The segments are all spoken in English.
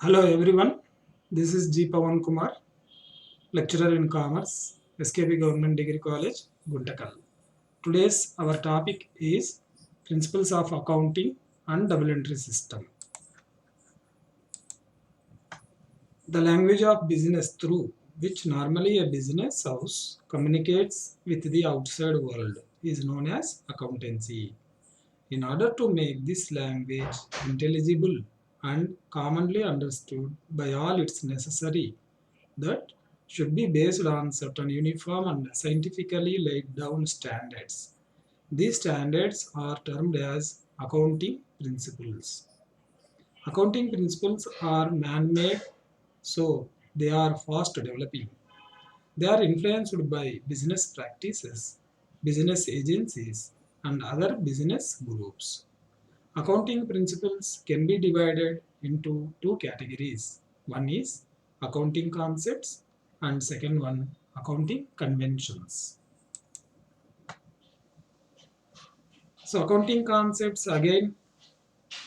Hello everyone, this is G. Pawan Kumar, lecturer in Commerce, SKP Government Degree College, Guntakal. Today's our topic is Principles of Accounting and Double Entry System. The language of business through which normally a business house communicates with the outside world is known as accountancy. In order to make this language intelligible and commonly understood by all, it's necessary that should be based on certain uniform and scientifically laid down standards. These standards are termed as accounting principles. Accounting principles are man-made, so they are fast developing. They are influenced by business practices, business agencies, and other business groups. Accounting principles can be divided into two categories. One is accounting concepts and second one accounting conventions. So accounting concepts again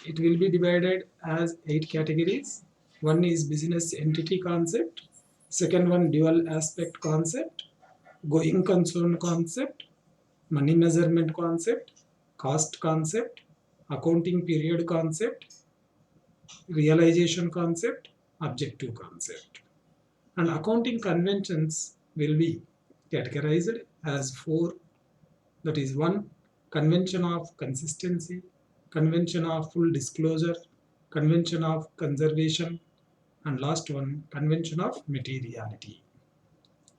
it will be divided as 8 categories. One is business entity concept, second one dual aspect concept, going concern concept, money measurement concept, cost concept, accounting period concept, realization concept, objective concept. And accounting conventions will be categorized as 4, that is 1, convention of consistency, convention of full disclosure, convention of conservation, and last one, convention of materiality.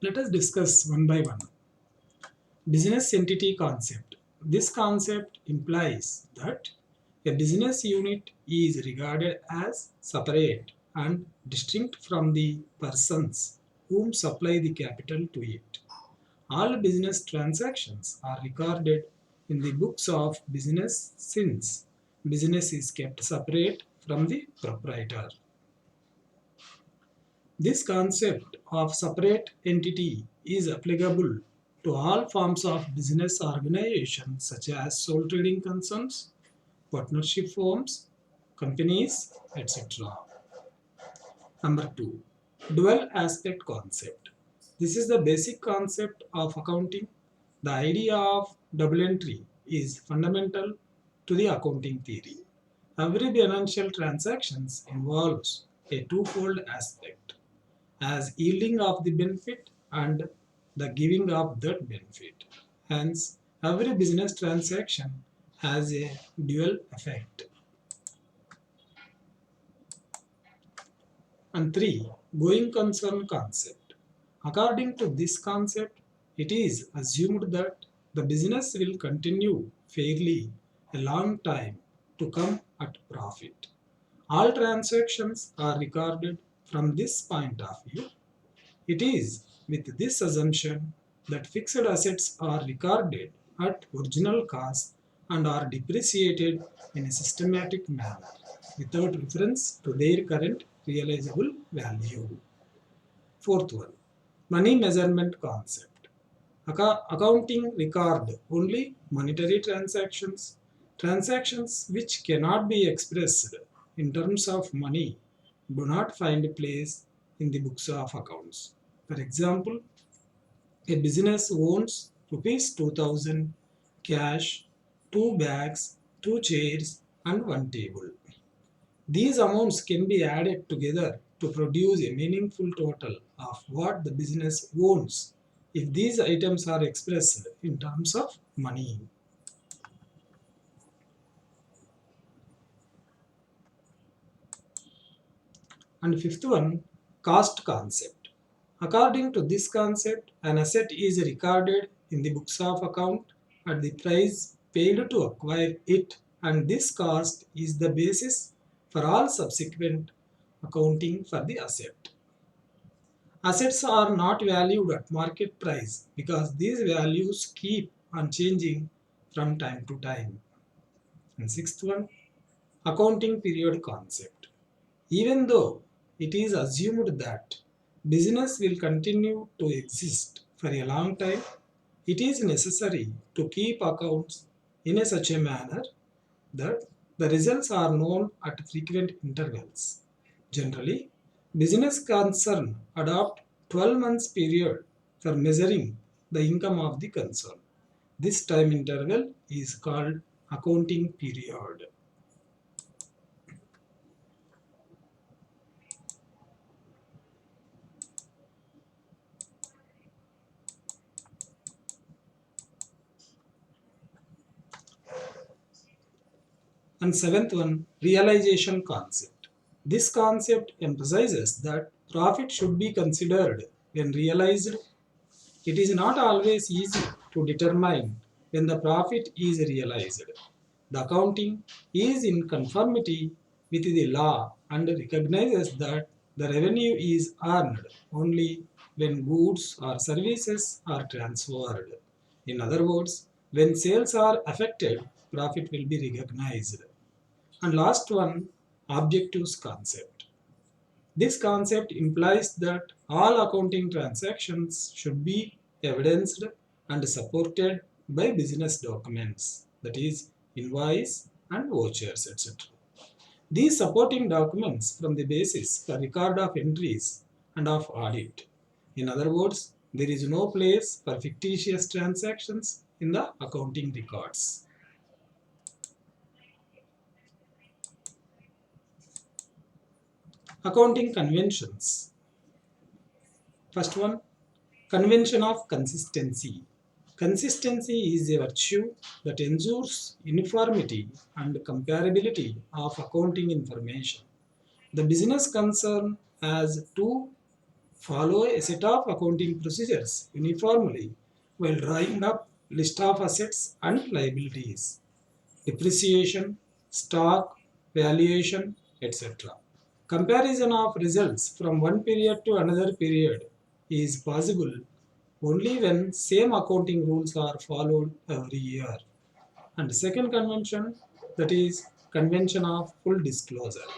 Let us discuss one by one. Business entity concept. This concept implies that a business unit is regarded as separate and distinct from the persons whom supply the capital to it. All business transactions are recorded in the books of business since business is kept separate from the proprietor. This concept of separate entity is applicable to all forms of business organization such as sole trading concerns, partnership firms, companies, etc. Number 2, dual aspect concept. This is the basic concept of accounting. The idea of double entry is fundamental to the accounting theory. Every financial transactions involves a twofold aspect as yielding of the benefit and the giving of that benefit. Hence, every business transaction has a dual effect. And 3, going concern concept. According to this concept, it is assumed that the business will continue fairly a long time to come at profit. All transactions are recorded from this point of view. It is with this assumption that fixed assets are recorded at original cost and are depreciated in a systematic manner without reference to their current realizable value. Fourth one, money measurement concept. Accounting record only monetary transactions. Transactions which cannot be expressed in terms of money do not find place in the books of accounts. For example, a business owns rupees 2000 cash, 2 bags, 2 chairs, and 1 table. These amounts can be added together to produce a meaningful total of what the business owns if these items are expressed in terms of money. And fifth one, cost concept. According to this concept, an asset is recorded in the books of account at the price paid to acquire it, and this cost is the basis for all subsequent accounting for the asset. Assets are not valued at market price because these values keep on changing from time to time. And sixth one, accounting period concept. Even though it is assumed that business will continue to exist for a long time, it is necessary to keep accounts in such a manner that the results are known at frequent intervals. Generally, business concern adopt 12 months period for measuring the income of the concern. This time interval is called accounting period. And seventh one, realization concept. This concept emphasizes that profit should be considered when realized. It is not always easy to determine when the profit is realized. The accounting is in conformity with the law and recognizes that the revenue is earned only when goods or services are transferred. In other words, when sales are affected, profit will be recognized. And last one, objectives concept. This concept implies that all accounting transactions should be evidenced and supported by business documents, that is, invoice and vouchers, etc. These supporting documents form the basis for record of entries and of audit. In other words, there is no place for fictitious transactions in the accounting records. Accounting conventions. First one, convention of consistency. Consistency is a virtue that ensures uniformity and comparability of accounting information. The business concern has to follow a set of accounting procedures uniformly while drawing up list of assets and liabilities, depreciation, stock, valuation, etc. Comparison of results from one period to another period is possible only when same accounting rules are followed every year. And second convention, that is convention of full disclosure.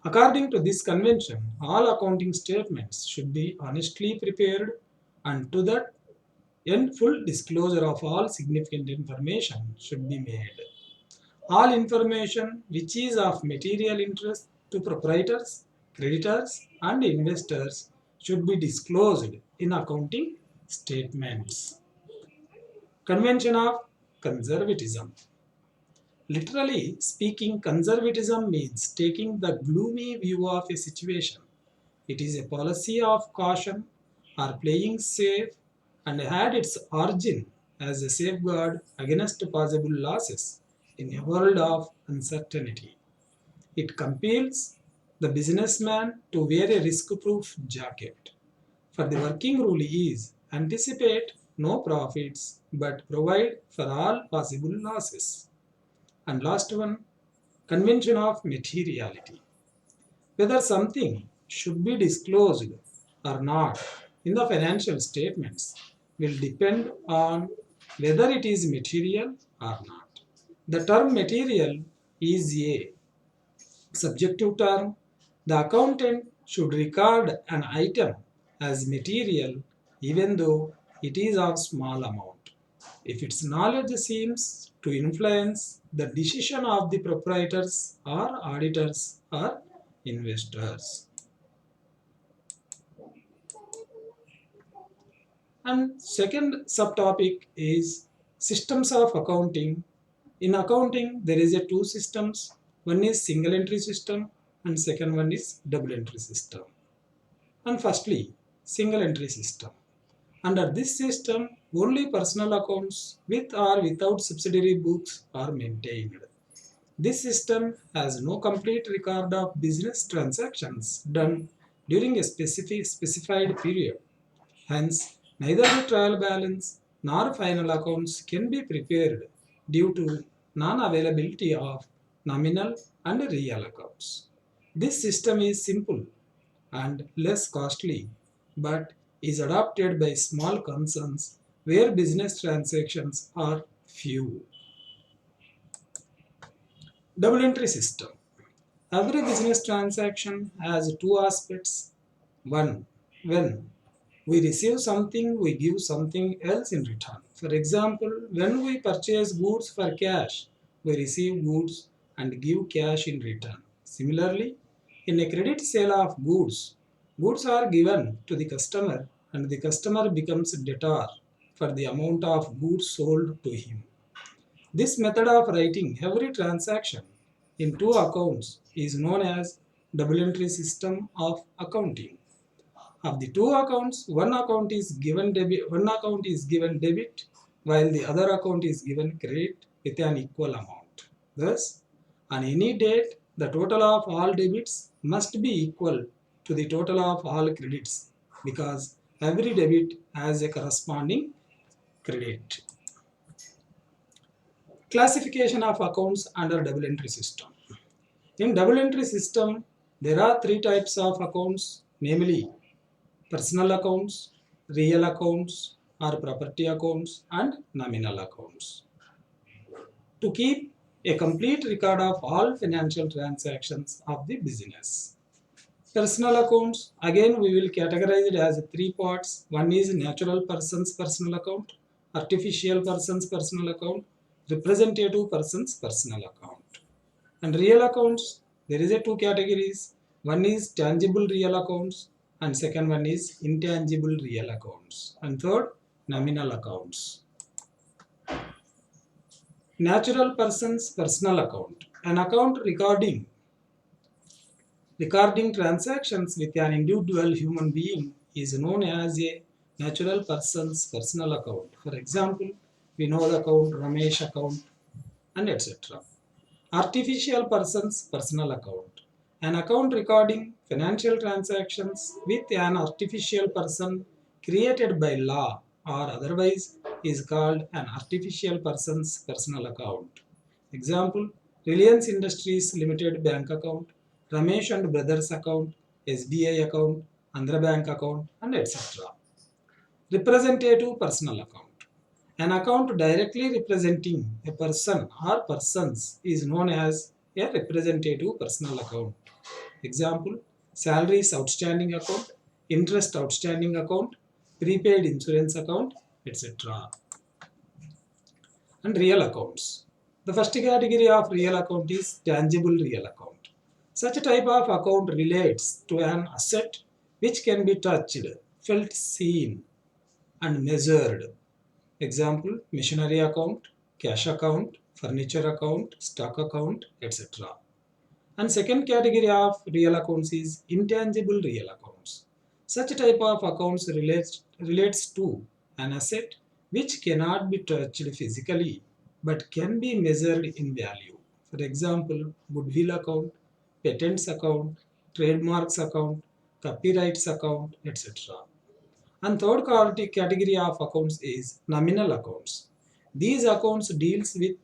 According to this convention, all accounting statements should be honestly prepared and to that end full disclosure of all significant information should be made. All information which is of material interest to proprietors, creditors, and investors should be disclosed in accounting statements. Convention of conservatism. Literally speaking, conservatism means taking the gloomy view of a situation. It is a policy of caution or playing safe and had its origin as a safeguard against possible losses in a world of uncertainty. It compels the businessman to wear a risk-proof jacket. For the working rule is anticipate no profits but provide for all possible losses. And last one, convention of materiality. Whether something should be disclosed or not in the financial statements will depend on whether it is material or not. The term material is a subjective term. The accountant should record an item as material even though it is of small amount, if its knowledge seems to influence the decision of the proprietors or auditors or investors. And second subtopic is systems of accounting. In accounting, there is a two systems. One is single entry system and second one is double entry system. And firstly, single entry system. Under this system, only personal accounts with or without subsidiary books are maintained. This system has no complete record of business transactions done during a specified period. Hence, neither the trial balance nor final accounts can be prepared due to non-availability of nominal and real accounts. This system is simple and less costly, but is adopted by small concerns where business transactions are few. Double entry system. Every business transaction has two aspects. One, when we receive something, we give something else in return. For example, when we purchase goods for cash, we receive goods and give cash in return. Similarly, In a credit sale of goods, goods are given to the customer and the customer becomes debtor for the amount of goods sold to him. This method of writing every transaction in two accounts is known as double entry system of accounting. Of the two accounts, one account is given debit while the other account is given credit with an equal amount. Thus, on any date, the total of all debits must be equal to the total of all credits because every debit has a corresponding credit. Classification of accounts under double entry system. In double entry system, there are three types of accounts, namely personal accounts, real accounts or property accounts, and nominal accounts. To keep a complete record of all financial transactions of the business. Personal accounts, again we will categorize it as three parts. One is natural person's personal account, artificial person's personal account, representative person's personal account. And real accounts, there is a two categories. One is tangible real accounts and second one is intangible real accounts. And third, nominal accounts. Natural person's personal account. An account recording transactions with an individual human being is known as a natural person's personal account. For example, Vinod account, Ramesh account, and etc. Artificial person's personal account. An account recording financial transactions with an artificial person created by law or otherwise is called an artificial person's personal account. Example, Reliance Industries Limited bank account, Ramesh and Brothers account, SBI account, Andhra Bank account, and etc. Representative personal account. An account directly representing a person or persons is known as a representative personal account. Example, salaries outstanding account, interest outstanding account, prepaid insurance account, etc. And real accounts. The first category of real account is tangible real account. Such a type of account relates to an asset which can be touched, felt, seen, and measured. Example, machinery account, cash account, furniture account, stock account, etc. And second category of real accounts is intangible real accounts. Such type of accounts relates to an asset which cannot be touched physically but can be measured in value. For example, goodwill account, patents account, trademarks account, copyrights account, etc. And third category of accounts is nominal accounts. These accounts deals with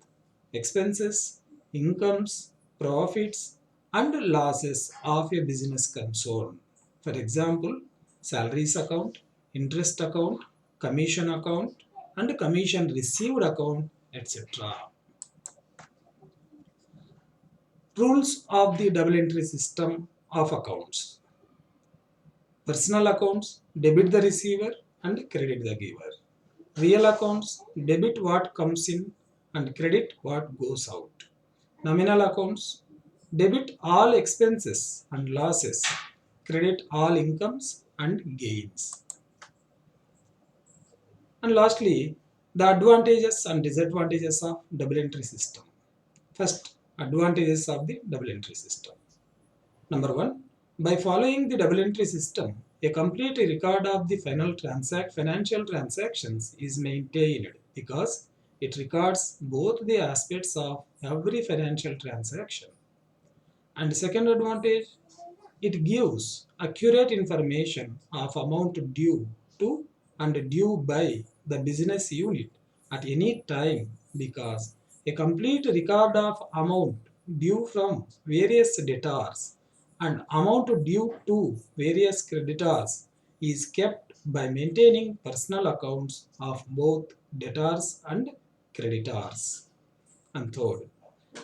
expenses, incomes, profits, and losses of a business concern. For example, salaries account, interest account, commission account, and commission received account, etc. Rules of the double entry system of accounts. Personal accounts, debit the receiver and credit the giver. Real accounts, debit what comes in and credit what goes out. Nominal accounts, debit all expenses and losses, credit all incomes and gains. And lastly, the advantages and disadvantages of double entry system. First, advantages of the double entry system. Number one, by following the double entry system, a complete record of the financial transactions is maintained because it records both the aspects of every financial transaction. And second advantage, it gives accurate information of amount due to and due by the business unit at any time because a complete record of amount due from various debtors and amount due to various creditors is kept by maintaining personal accounts of both debtors and creditors. And third,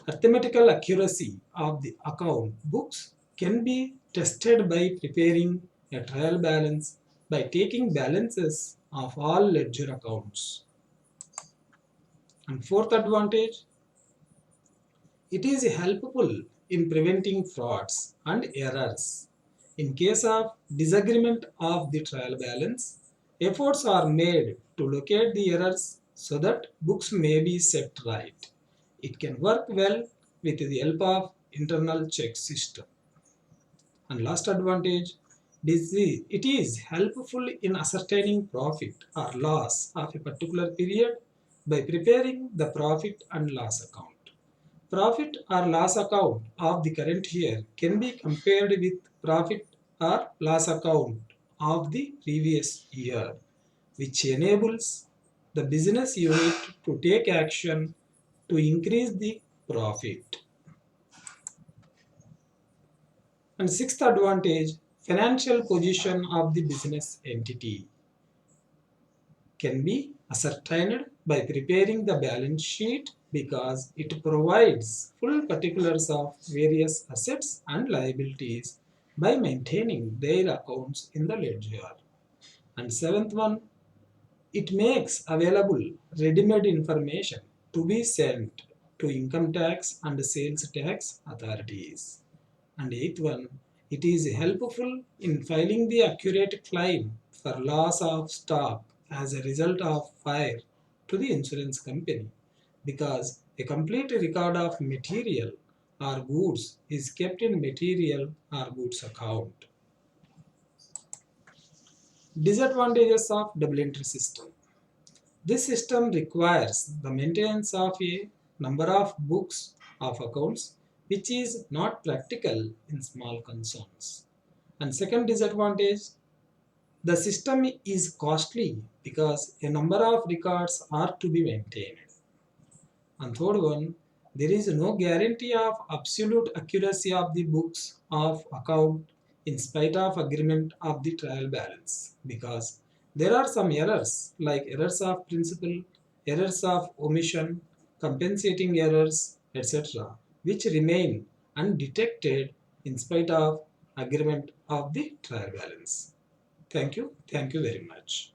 arithmetical accuracy of the account books can be tested by preparing a trial balance by taking balances of all ledger accounts. And fourth advantage, it is helpful in preventing frauds and errors. In case of disagreement of the trial balance, efforts are made to locate the errors so that books may be set right. It can work well with the help of internal check system. And last advantage, it is helpful in ascertaining profit or loss of a particular period by preparing the profit and loss account. Profit or loss account of the current year can be compared with profit or loss account of the previous year, which enables the business unit to take action to increase the profit. And sixth advantage, financial position of the business entity can be ascertained by preparing the balance sheet because it provides full particulars of various assets and liabilities by maintaining their accounts in the ledger. And seventh one, it makes available ready-made information to be sent to income tax and sales tax authorities. And eighth one, it is helpful in filing the accurate claim for loss of stock as a result of fire to the insurance company because a complete record of material or goods is kept in material or goods account. Disadvantages of double entry system. This system requires the maintenance of a number of books of accounts, which is not practical in small concerns. And second disadvantage, the system is costly because a number of records are to be maintained. And third one, there is no guarantee of absolute accuracy of the books of account in spite of agreement of the trial balance because there are some errors like errors of principle, errors of omission, compensating errors, etc., which remain undetected in spite of agreement of the trial balance. Thank you. Thank you very much.